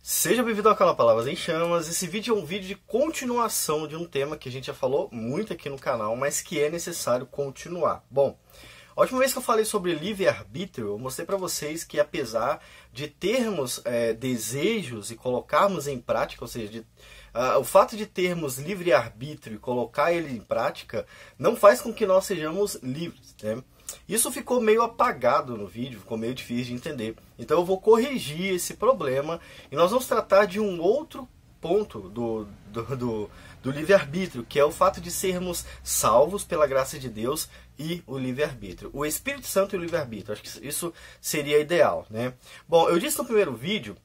Seja bem-vindo ao canal Palavras em Chamas. Esse vídeo é um vídeo de continuação de um tema que a gente já falou muito aqui no canal, mas que é necessário continuar. Bom, a última vez que eu falei sobre livre-arbítrio, eu mostrei para vocês que apesar de termos desejos e colocarmos em prática, ou seja, o fato de termos livre-arbítrio e colocar ele em prática, não faz com que nós sejamos livres, né? Isso ficou meio apagado no vídeo, ficou meio difícil de entender. Então eu vou corrigir esse problema e nós vamos tratar de um outro ponto do livre-arbítrio, que é o fato de sermos salvos pela graça de Deus e o livre-arbítrio. O Espírito Santo e o livre-arbítrio, acho que isso seria ideal, né? Bom, eu disse no primeiro vídeo,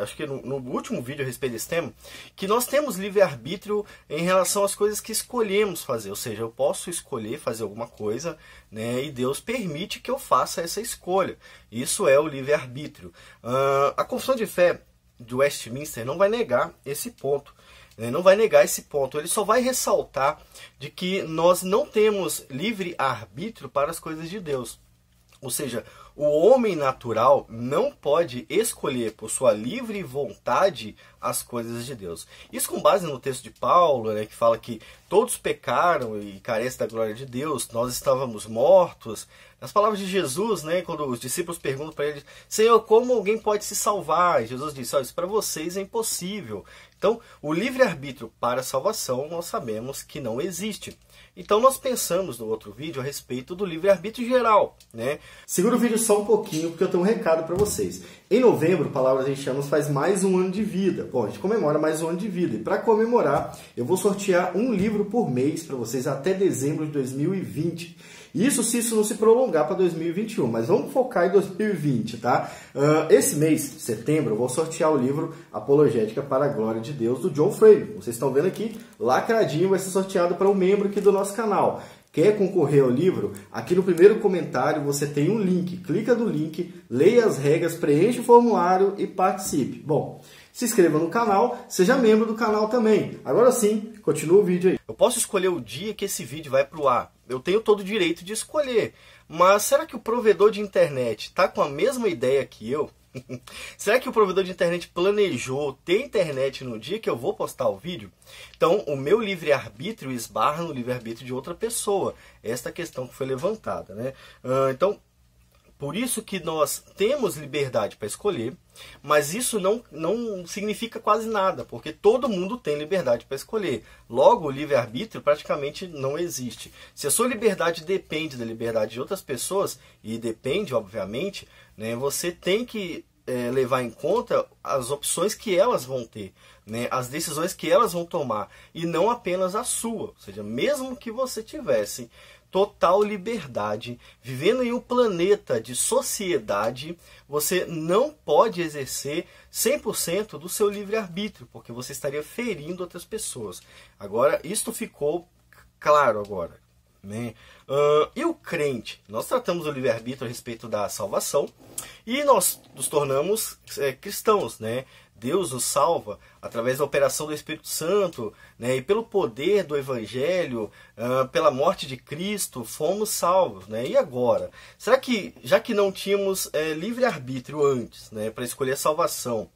acho que no último vídeo a respeito desse tema, que nós temos livre-arbítrio em relação às coisas que escolhemos fazer, ou seja, eu posso escolher fazer alguma coisa, né, e Deus permite que eu faça essa escolha. Isso é o livre-arbítrio. A Confissão de Fé de Westminster não vai negar esse ponto. Não vai negar esse ponto, ele só vai ressaltar de que nós não temos livre arbítrio para as coisas de Deus. Ou seja, o homem natural não pode escolher por sua livre vontade as coisas de Deus. Isso com base no texto de Paulo, né, que fala que todos pecaram e carecem da glória de Deus, nós estávamos mortos. Nas palavras de Jesus, né, quando os discípulos perguntam para ele: Senhor, como alguém pode se salvar? E Jesus disse: isso para vocês é impossível. Então, o livre-arbítrio para a salvação nós sabemos que não existe. Então nós pensamos no outro vídeo a respeito do livre-arbítrio geral, né? Segura o vídeo só um pouquinho, porque eu tenho um recado para vocês. Em novembro, Palavras em Chamas faz mais um ano de vida. Bom, a gente comemora mais um ano de vida. E para comemorar, eu vou sortear um livro por mês para vocês até dezembro de 2020. Isso se isso não se prolongar para 2021, mas vamos focar em 2020, tá? Esse mês, setembro, eu vou sortear o livro Apologética para a Glória de Deus, do John Frame. Vocês estão vendo aqui, lacradinho, vai ser sorteado para um membro aqui do nosso canal. Quer concorrer ao livro? Aqui no primeiro comentário você tem um link. Clica no link, leia as regras, preencha o formulário e participe. Bom, se inscreva no canal, seja membro do canal também. Agora sim, continua o vídeo aí. Eu posso escolher o dia que esse vídeo vai para o ar. Eu tenho todo o direito de escolher. Mas será que o provedor de internet está com a mesma ideia que eu? Será que o provedor de internet planejou ter internet no dia que eu vou postar o vídeo? Então, o meu livre-arbítrio esbarra no livre-arbítrio de outra pessoa. Esta questão que foi levantada, né? Então, por isso que nós temos liberdade para escolher, mas isso não significa quase nada, porque todo mundo tem liberdade para escolher. Logo, o livre-arbítrio praticamente não existe. Se a sua liberdade depende da liberdade de outras pessoas, e depende, obviamente, né, você tem que levar em conta as opções que elas vão ter, né, as decisões que elas vão tomar, e não apenas a sua. Ou seja, mesmo que você tivesse total liberdade, vivendo em um planeta de sociedade, você não pode exercer 100% do seu livre-arbítrio, porque você estaria ferindo outras pessoas. Agora, isto ficou claro agora, né? E o crente? Nós tratamos o livre-arbítrio a respeito da salvação e nós nos tornamos cristãos, né? Deus nos salva através da operação do Espírito Santo, né? E pelo poder do Evangelho, pela morte de Cristo, fomos salvos, né? E agora? Será que, já que não tínhamos livre-arbítrio antes, né, para escolher a salvação,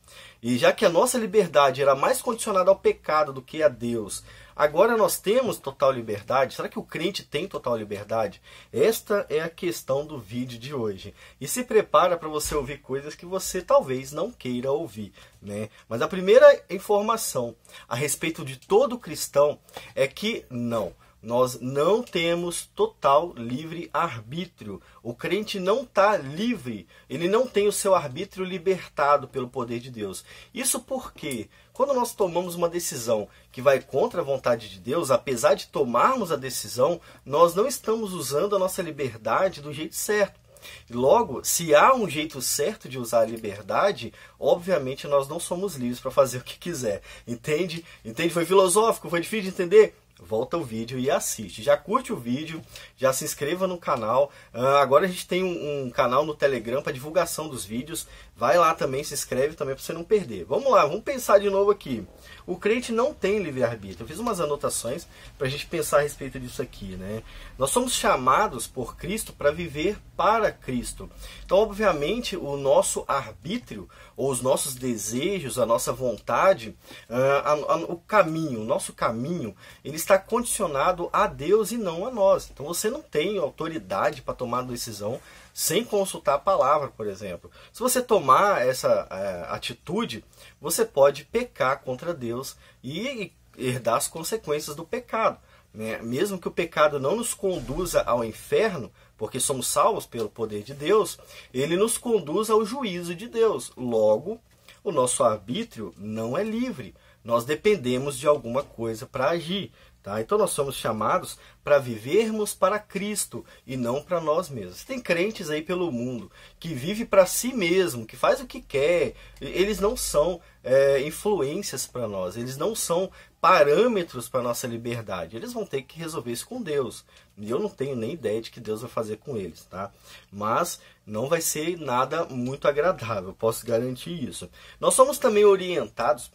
e já que a nossa liberdade era mais condicionada ao pecado do que a Deus, agora nós temos total liberdade? Será que o crente tem total liberdade? Esta é a questão do vídeo de hoje. E se prepara para você ouvir coisas que você talvez não queira ouvir, né? Mas a primeira informação a respeito de todo cristão é que não. Nós não temos total livre-arbítrio. O crente não está livre. Ele não tem o seu arbítrio libertado pelo poder de Deus. Isso porque, quando nós tomamos uma decisão que vai contra a vontade de Deus, apesar de tomarmos a decisão, nós não estamos usando a nossa liberdade do jeito certo. Logo, se há um jeito certo de usar a liberdade, obviamente nós não somos livres para fazer o que quiser. Entende? Entende? Foi filosófico? Foi difícil de entender? Volta o vídeo e assiste. Já curte o vídeo, já se inscreva no canal. Agora a gente tem um canal no Telegram para divulgação dos vídeos. Vai lá também, se inscreve também para você não perder. Vamos lá, vamos pensar de novo aqui. O crente não tem livre-arbítrio. Eu fiz umas anotações para a gente pensar a respeito disso aqui, né? Nós somos chamados por Cristo para viver para Cristo. Então, obviamente, o nosso arbítrio, ou os nossos desejos, a nossa vontade, o nosso caminho, ele está condicionado a Deus e não a nós. Então, você não tem autoridade para tomar decisão sem consultar a palavra, por exemplo. Se você tomar essa atitude, você pode pecar contra Deus e herdar as consequências do pecado, né? Mesmo que o pecado não nos conduza ao inferno, porque somos salvos pelo poder de Deus, ele nos conduz ao juízo de Deus. Logo, o nosso arbítrio não é livre. Nós dependemos de alguma coisa para agir. Tá? Então nós somos chamados para vivermos para Cristo e não para nós mesmos. Tem crentes aí pelo mundo que vive para si mesmo, que faz o que quer. Eles não são influências para nós, eles não são parâmetros para nossa liberdade. Eles vão ter que resolver isso com Deus. E eu não tenho nem ideia de que Deus vai fazer com eles, tá? Mas não vai ser nada muito agradável, posso garantir isso. Nós somos também orientados,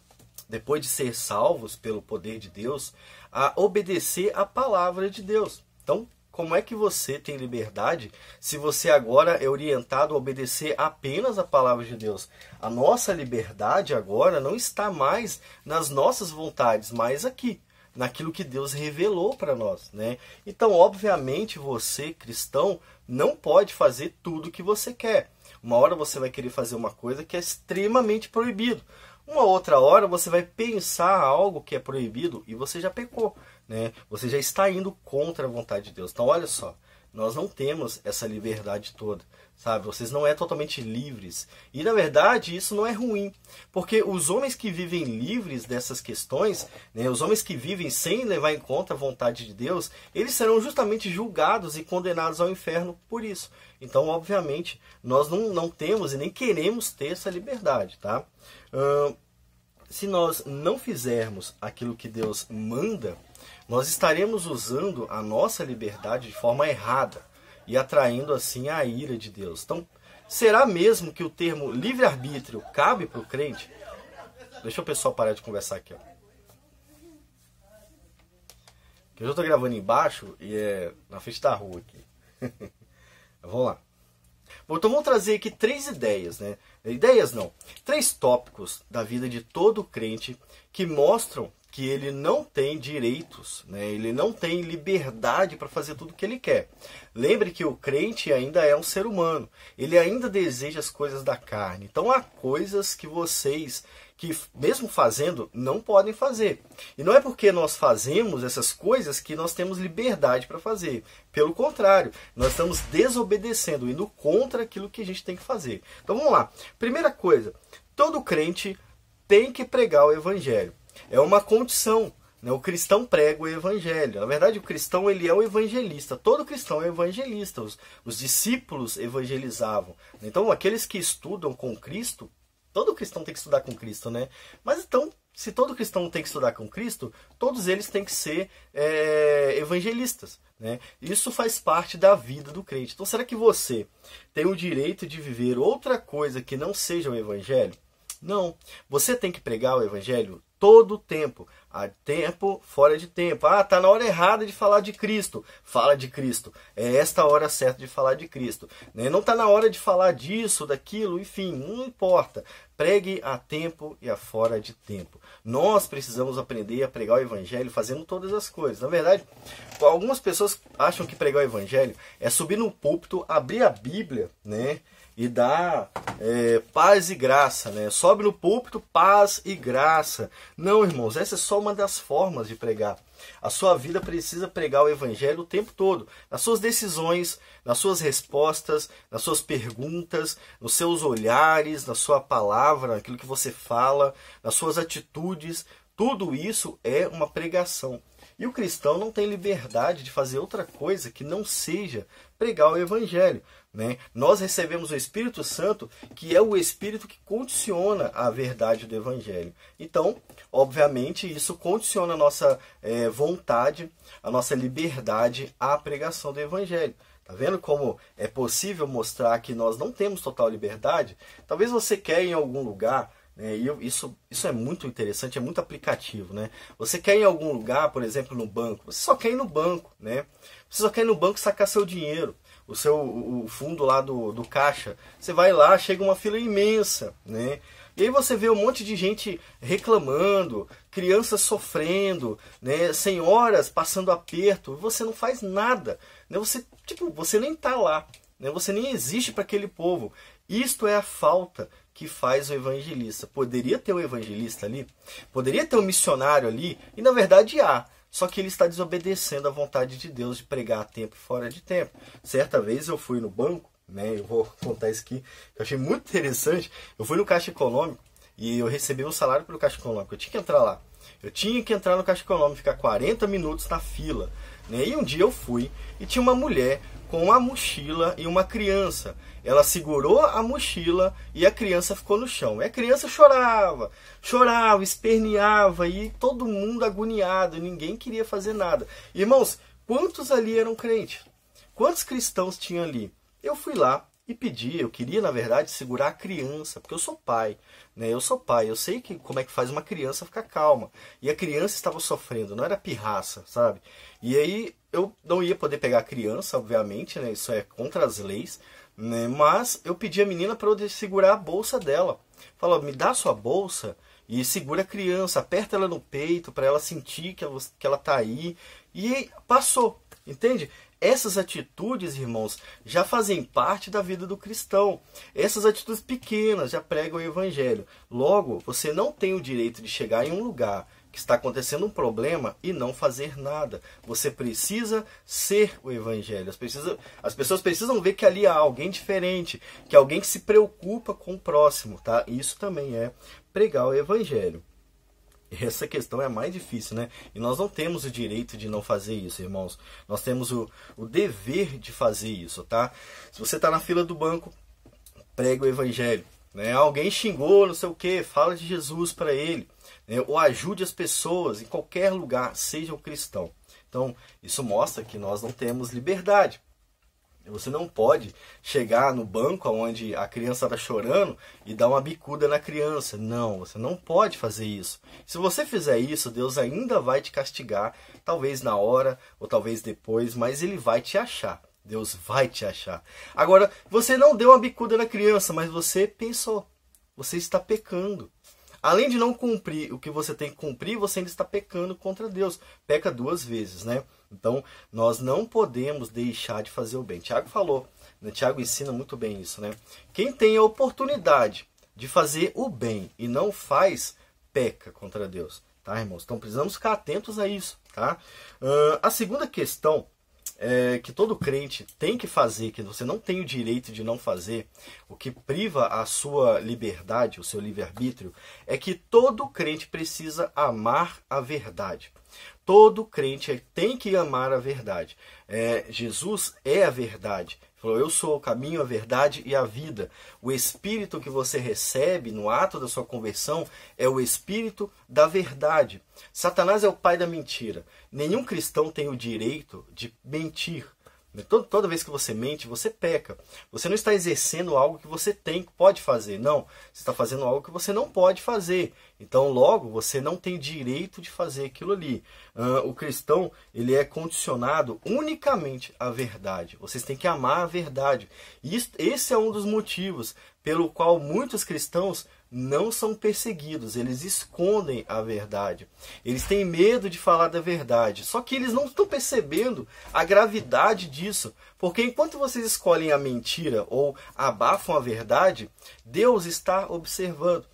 depois de ser salvos pelo poder de Deus, a obedecer a palavra de Deus. Então, como é que você tem liberdade se você agora é orientado a obedecer apenas a palavra de Deus? A nossa liberdade agora não está mais nas nossas vontades, mas aqui, naquilo que Deus revelou para nós, né? Então, obviamente, você, cristão, não pode fazer tudo o que você quer. Uma hora você vai querer fazer uma coisa que é extremamente proibido. Uma outra hora você vai pensar algo que é proibido e você já pecou, né? Você já está indo contra a vontade de Deus. Então olha só, nós não temos essa liberdade toda, sabe? Vocês não é totalmente livres. E na verdade isso não é ruim, porque os homens que vivem livres dessas questões, né, os homens que vivem sem levar em conta a vontade de Deus, eles serão justamente julgados e condenados ao inferno por isso. Então, obviamente, nós não temos e nem queremos ter essa liberdade, tá? Se nós não fizermos aquilo que Deus manda, nós estaremos usando a nossa liberdade de forma errada e atraindo assim a ira de Deus. Então, será mesmo que o termo livre-arbítrio cabe para o crente? Deixa o pessoal parar de conversar aqui, ó. Eu já estou gravando embaixo e é na frente da rua aqui. Vamos lá. Bom, então vamos trazer aqui 3 ideias, né? Ideias não, 3 tópicos da vida de todo crente que mostram que ele não tem direitos, né? Ele não tem liberdade para fazer tudo o que ele quer. Lembre que o crente ainda é um ser humano, ele ainda deseja as coisas da carne. Então há coisas que vocês, que mesmo fazendo, não podem fazer. E não é porque nós fazemos essas coisas que nós temos liberdade para fazer. Pelo contrário, nós estamos desobedecendo, indo contra aquilo que a gente tem que fazer. Então vamos lá. Primeira coisa, todo crente tem que pregar o evangelho. É uma condição, né? O cristão prega o evangelho. Na verdade, o cristão ele é o evangelista. Todo cristão é evangelista. Os discípulos evangelizavam. Então, aqueles que estudam com Cristo, todo cristão tem que estudar com Cristo, né? Mas então, se todo cristão tem que estudar com Cristo, todos eles têm que ser evangelistas, né? Isso faz parte da vida do crente. Então, será que você tem o direito de viver outra coisa que não seja o evangelho? Não. Você tem que pregar o evangelho todo o tempo. Há tempo, fora de tempo. Ah, está na hora errada de falar de Cristo. Fala de Cristo. É esta hora certa de falar de Cristo. Não está na hora de falar disso, daquilo, enfim, não importa. Pregue a tempo e a fora de tempo. Nós precisamos aprender a pregar o evangelho fazendo todas as coisas. Na verdade, algumas pessoas acham que pregar o evangelho é subir no púlpito, abrir a Bíblia, né? E dar paz e graça, né? Sobe no púlpito, paz e graça. Não, irmãos, essa é só uma das formas de pregar. A sua vida precisa pregar o evangelho o tempo todo. Nas suas decisões, nas suas respostas, nas suas perguntas, nos seus olhares, na sua palavra, naquilo que você fala, nas suas atitudes. Tudo isso é uma pregação. E o cristão não tem liberdade de fazer outra coisa que não seja pregar o evangelho, né? Nós recebemos o Espírito Santo, que é o Espírito que condiciona a verdade do evangelho. Então, obviamente, isso condiciona a nossa vontade, a nossa liberdade à pregação do evangelho. Tá vendo como é possível mostrar que nós não temos total liberdade? Talvez você quer ir em algum lugar, né? Isso é muito interessante, é muito aplicativo, né? Você quer ir em algum lugar, por exemplo, no banco. Você só quer ir no banco, né? Você só quer ir no banco sacar seu dinheiro, o fundo lá do caixa. Você vai lá, chega uma fila imensa, né? E aí você vê um monte de gente reclamando, crianças sofrendo, né? Senhoras passando aperto, e você não faz nada, né? Você nem está lá, né? Você nem existe para aquele povo. Isto é a falta que faz o evangelista. Poderia ter um evangelista ali, poderia ter um missionário ali, e na verdade há. Só que ele está desobedecendo à vontade de Deus de pregar a tempo e fora de tempo. Certa vez eu fui no banco, né? Eu vou contar isso aqui, que eu achei muito interessante. Eu fui no Caixa Econômico e eu recebi um salário pelo Caixa Econômico. Eu tinha que entrar lá. Eu tinha que entrar no Caixa Econômico, ficar 40 minutos na fila, né? E um dia eu fui e tinha uma mulher com uma mochila e uma criança. Ela segurou a mochila e a criança ficou no chão. E a criança chorava, esperneava e todo mundo agoniado. Ninguém queria fazer nada. Irmãos, quantos ali eram crentes? Quantos cristãos tinham ali? Eu fui lá e pedi, eu queria na verdade segurar a criança, porque eu sou pai, né? Eu sou pai, eu sei como é que faz uma criança ficar calma. E a criança estava sofrendo, não era pirraça, sabe? E aí eu não ia poder pegar a criança, obviamente, né? Isso é contra as leis, né? Mas eu pedi a menina para eu segurar a bolsa dela. Falou, me dá sua bolsa e segura a criança, aperta ela no peito para ela sentir que ela tá aí. E passou, entende? Essas atitudes, irmãos, já fazem parte da vida do cristão. Essas atitudes pequenas já pregam o evangelho. Logo, você não tem o direito de chegar em um lugar que está acontecendo um problema e não fazer nada. Você precisa ser o evangelho. As pessoas precisam ver que ali há alguém diferente, que alguém que se preocupa com o próximo, tá? Isso também é pregar o evangelho. Essa questão é a mais difícil, né? E nós não temos o direito de não fazer isso, irmãos. Nós temos o dever de fazer isso, tá? Se você está na fila do banco, prega o evangelho, né? Alguém xingou, não sei o que, fala de Jesus para ele, né? Ou ajude as pessoas em qualquer lugar, seja um cristão. Então, isso mostra que nós não temos liberdade. Você não pode chegar no banco onde a criança está chorando e dar uma bicuda na criança. Não, você não pode fazer isso. Se você fizer isso, Deus ainda vai te castigar, talvez na hora ou talvez depois, mas Ele vai te achar. Deus vai te achar. Agora, você não deu uma bicuda na criança, mas você pensou. Você está pecando. Além de não cumprir o que você tem que cumprir, você ainda está pecando contra Deus. Peca duas vezes, né? Então, nós não podemos deixar de fazer o bem. Tiago falou, né? Tiago ensina muito bem isso, né? Quem tem a oportunidade de fazer o bem e não faz, peca contra Deus. Tá, irmãos? Então, precisamos ficar atentos a isso, tá? A segunda questão que todo crente tem que fazer, que você não tem o direito de não fazer, o que priva a sua liberdade, o seu livre-arbítrio, é que todo crente precisa amar a verdade. Todo crente tem que amar a verdade. Jesus é a verdade. Falou, eu sou o caminho, a verdade e a vida. O Espírito que você recebe no ato da sua conversão é o Espírito da verdade. Satanás é o pai da mentira. Nenhum cristão tem o direito de mentir. Toda vez que você mente, você peca. Você não está exercendo algo que você pode fazer. Não, você está fazendo algo que você não pode fazer. Então, logo, você não tem direito de fazer aquilo ali. O cristão, ele é condicionado unicamente à verdade. Vocês têm que amar a verdade. E esse é um dos motivos pelo qual muitos cristãos não são perseguidos, eles escondem a verdade. Eles têm medo de falar da verdade. Só que eles não estão percebendo a gravidade disso. Porque enquanto vocês escolhem a mentira ou abafam a verdade, Deus está observando.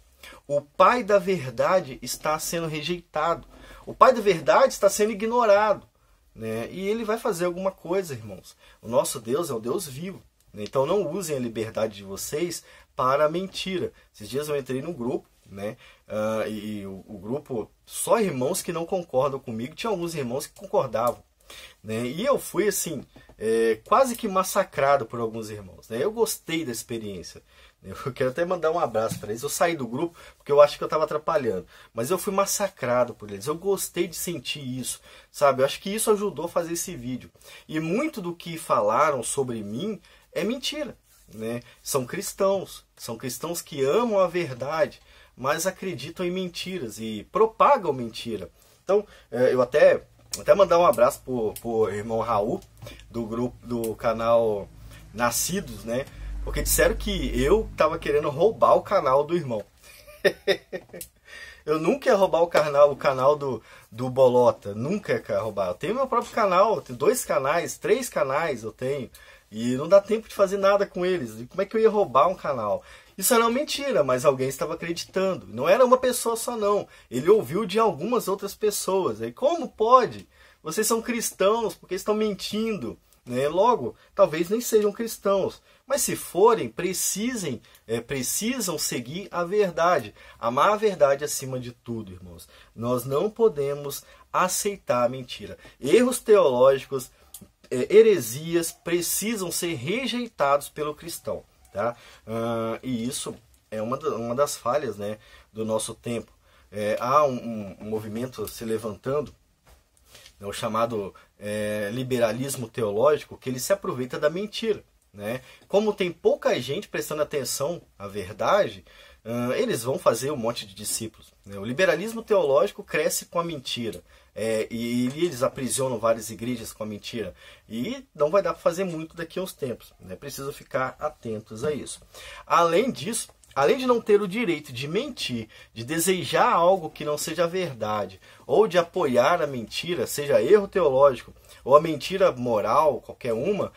O pai da verdade está sendo rejeitado. O pai da verdade está sendo ignorado, né? E ele vai fazer alguma coisa, irmãos. O nosso Deus é o Deus vivo. Então não usem a liberdade de vocês para a mentira. Esses dias eu entrei num grupo, né? E o grupo, só irmãos que não concordam comigo, tinha alguns irmãos que concordavam. né? E eu fui assim, quase que massacrado por alguns irmãos, né? Eu gostei da experiência. Eu quero até mandar um abraço para eles. Eu saí do grupo porque eu acho que eu estava atrapalhando, mas eu fui massacrado por eles. Eu gostei de sentir isso, sabe? Eu acho que isso ajudou a fazer esse vídeo. E muito do que falaram sobre mim é mentira, né? São cristãos que amam a verdade, mas acreditam em mentiras e propagam mentira. Então, eu até mandar um abraço pro irmão Raul, do grupo, do canal Nascidos, né? Porque disseram que eu estava querendo roubar o canal do irmão. Eu nunca ia roubar o canal do Bolota. Nunca ia roubar. Eu tenho meu próprio canal, eu tenho 2 canais, 3 canais eu tenho. E não dá tempo de fazer nada com eles. E como é que eu ia roubar um canal? Isso era uma mentira, mas alguém estava acreditando. Não era uma pessoa só não. Ele ouviu de algumas outras pessoas. E como pode? Vocês são cristãos, porque estão mentindo, né? Logo, talvez nem sejam cristãos. Mas se forem, precisam seguir a verdade. Amar a verdade acima de tudo, irmãos. Nós não podemos aceitar a mentira. Erros teológicos, heresias precisam ser rejeitados pelo cristão, tá? E isso é uma das falhas, né, do nosso tempo. Há um movimento se levantando, né, o chamado liberalismo teológico, que ele se aproveita da mentira, né? Como tem pouca gente prestando atenção à verdade, eles vão fazer um monte de discípulos, né? O liberalismo teológico cresce com a mentira, e eles aprisionam várias igrejas com a mentira, e não vai dar para fazer muito daqui a uns tempos, né? Precisa ficar atentos a isso. Além disso, além de não ter o direito de mentir, de desejar algo que não seja verdade, ou de apoiar a mentira, seja erro teológico ou a mentira moral, qualquer uma,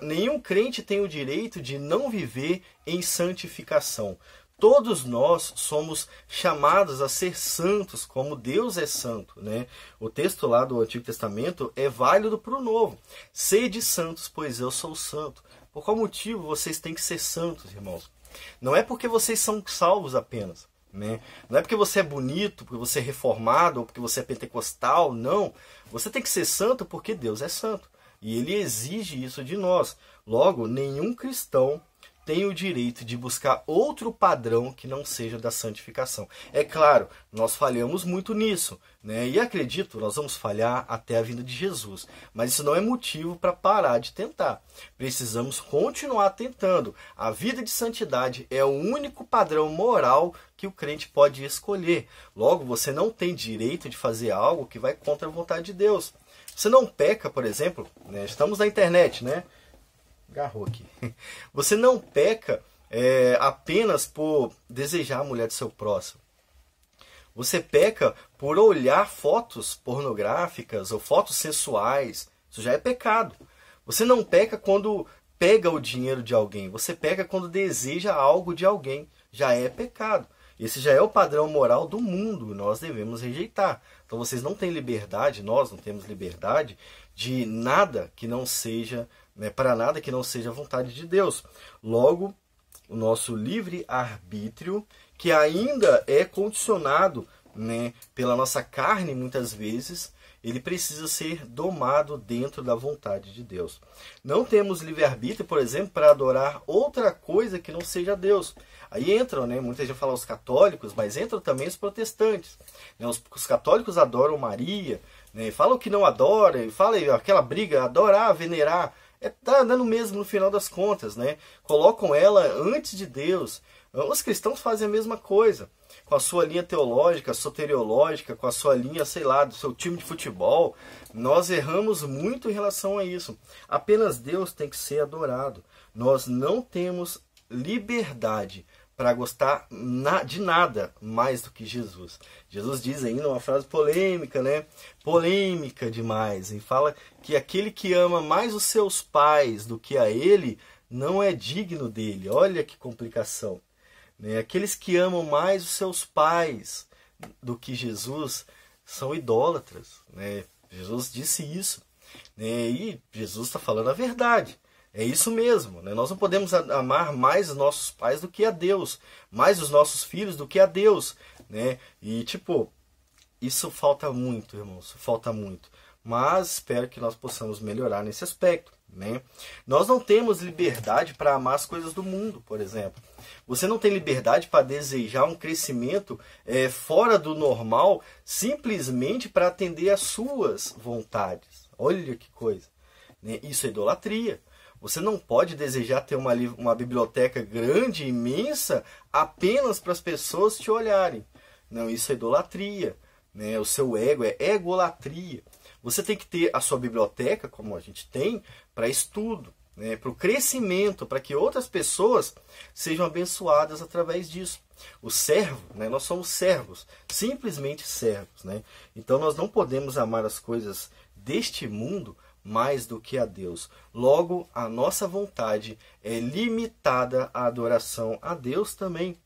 nenhum crente tem o direito de não viver em santificação. Todos nós somos chamados a ser santos, como Deus é santo, né? O texto lá do Antigo Testamento é válido para o Novo. Sede santos, pois eu sou santo. Por qual motivo vocês têm que ser santos, irmãos? Não é porque vocês são salvos apenas, né? Não é porque você é bonito, porque você é reformado, ou porque você é pentecostal, não. Você tem que ser santo porque Deus é santo. E Ele exige isso de nós. Logo, nenhum cristão tem o direito de buscar outro padrão que não seja da santificação. É claro, nós falhamos muito nisso, né? E acredito, nós vamos falhar até a vinda de Jesus. Mas isso não é motivo para parar de tentar. Precisamos continuar tentando. A vida de santidade é o único padrão moral que o crente pode escolher. Logo, você não tem direito de fazer algo que vai contra a vontade de Deus. Você não peca, por exemplo, né? Estamos na internet, né? Agarrou aqui. Você não peca apenas por desejar a mulher do seu próximo. Você peca por olhar fotos pornográficas ou fotos sensuais. Isso já é pecado. Você não peca quando pega o dinheiro de alguém. Você peca quando deseja algo de alguém. Já é pecado. Esse já é o padrão moral do mundo. Nós devemos rejeitar. Então vocês não têm liberdade, nós não temos liberdade de nada que não seja, para nada que não seja a vontade de Deus. Logo, o nosso livre-arbítrio, que ainda é condicionado, né, pela nossa carne muitas vezes, ele precisa ser domado dentro da vontade de Deus. Não temos livre-arbítrio, por exemplo, para adorar outra coisa que não seja Deus. Aí entram, né, muita gente fala os católicos, mas entram também os protestantes. Né, os católicos adoram Maria, né, falam que não adoram, falam aquela briga, adorar, venerar. Tá dando mesmo no final das contas, né? Colocam ela antes de Deus. Os cristãos fazem a mesma coisa. Com a sua linha teológica, soteriológica, com a sua linha, sei lá, do seu time de futebol. Nós erramos muito em relação a isso. Apenas Deus tem que ser adorado. Nós não temos liberdade para gostar de nada mais do que Jesus. Jesus diz ainda uma frase polêmica, né? Polêmica demais. E fala que aquele que ama mais os seus pais do que a ele, não é digno dele. Olha que complicação. Né? Aqueles que amam mais os seus pais do que Jesus são idólatras. Né? Jesus disse isso. Né? E Jesus está falando a verdade. É isso mesmo, né? Nós não podemos amar mais os nossos pais do que a Deus, mais os nossos filhos do que a Deus, né? E isso falta muito, irmãos, falta muito. mas espero que nós possamos melhorar nesse aspecto, né? Nós não temos liberdade para amar as coisas do mundo, por exemplo. Você não tem liberdade para desejar um crescimento fora do normal, simplesmente para atender às suas vontades. Olha que coisa, né? Isso é idolatria. Você não pode desejar ter uma biblioteca grande, imensa, apenas para as pessoas te olharem. Não, isso é idolatria, né? O seu ego é egolatria. Você tem que ter a sua biblioteca, como a gente tem, para estudo, né? Para o crescimento, para que outras pessoas sejam abençoadas através disso. O servo, né? Nós somos servos, simplesmente servos, né? Então nós não podemos amar as coisas deste mundo mais do que a Deus. Logo, a nossa vontade é limitada à adoração a Deus também.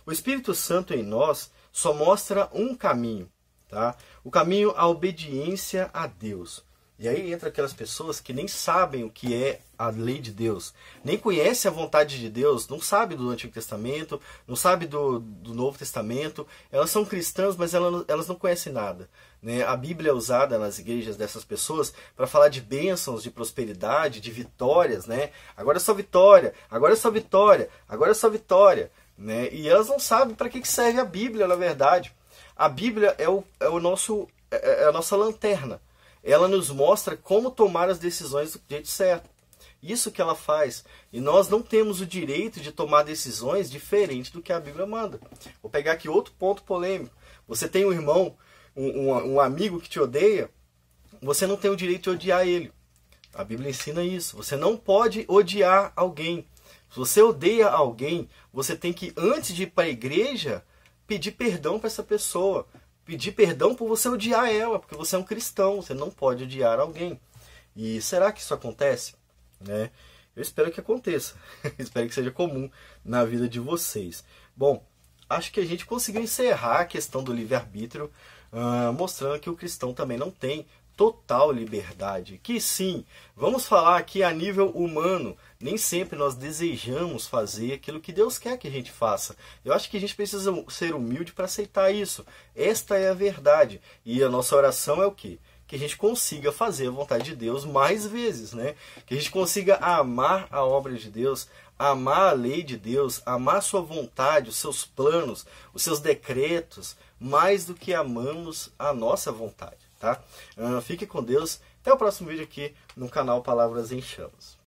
O Espírito Santo em nós só mostra um caminho, tá? O caminho à obediência a Deus. E aí entra aquelas pessoas que nem sabem o que é a lei de Deus, nem conhecem a vontade de Deus, não sabem do Antigo Testamento, não sabem do Novo Testamento. Elas são cristãs, mas elas não conhecem nada, né? A Bíblia é usada nas igrejas dessas pessoas para falar de bênçãos, de prosperidade, de vitórias, né? Agora é só vitória, agora é só vitória, agora é só vitória, né? E elas não sabem para que serve a Bíblia, na verdade. A Bíblia é a nossa lanterna. Ela nos mostra como tomar as decisões do jeito certo. Isso que ela faz. E nós não temos o direito de tomar decisões diferentes do que a Bíblia manda. Vou pegar aqui outro ponto polêmico. Você tem um irmão, um amigo que te odeia, você não tem o direito de odiar ele. A Bíblia ensina isso. Você não pode odiar alguém. Se você odeia alguém, você tem que, antes de ir para a igreja, pedir perdão para essa pessoa. Pedir perdão por você odiar ela, porque você é um cristão, você não pode odiar alguém. E será que isso acontece? Né? Eu espero que aconteça. Espero que seja comum na vida de vocês. Bom, acho que a gente conseguiu encerrar a questão do livre-arbítrio, mostrando que o cristão também não tem total liberdade. Que sim, vamos falar aqui a nível humano, nem sempre nós desejamos fazer aquilo que Deus quer que a gente faça. Eu acho que a gente precisa ser humilde para aceitar isso. Esta é a verdade. E a nossa oração é o quê? Que a gente consiga fazer a vontade de Deus mais vezes, né? Que a gente consiga amar a obra de Deus, amar a lei de Deus, amar a sua vontade, os seus planos, os seus decretos, mais do que amamos a nossa vontade, tá? Fique com Deus. Até o próximo vídeo aqui no canal Palavras em Chamas.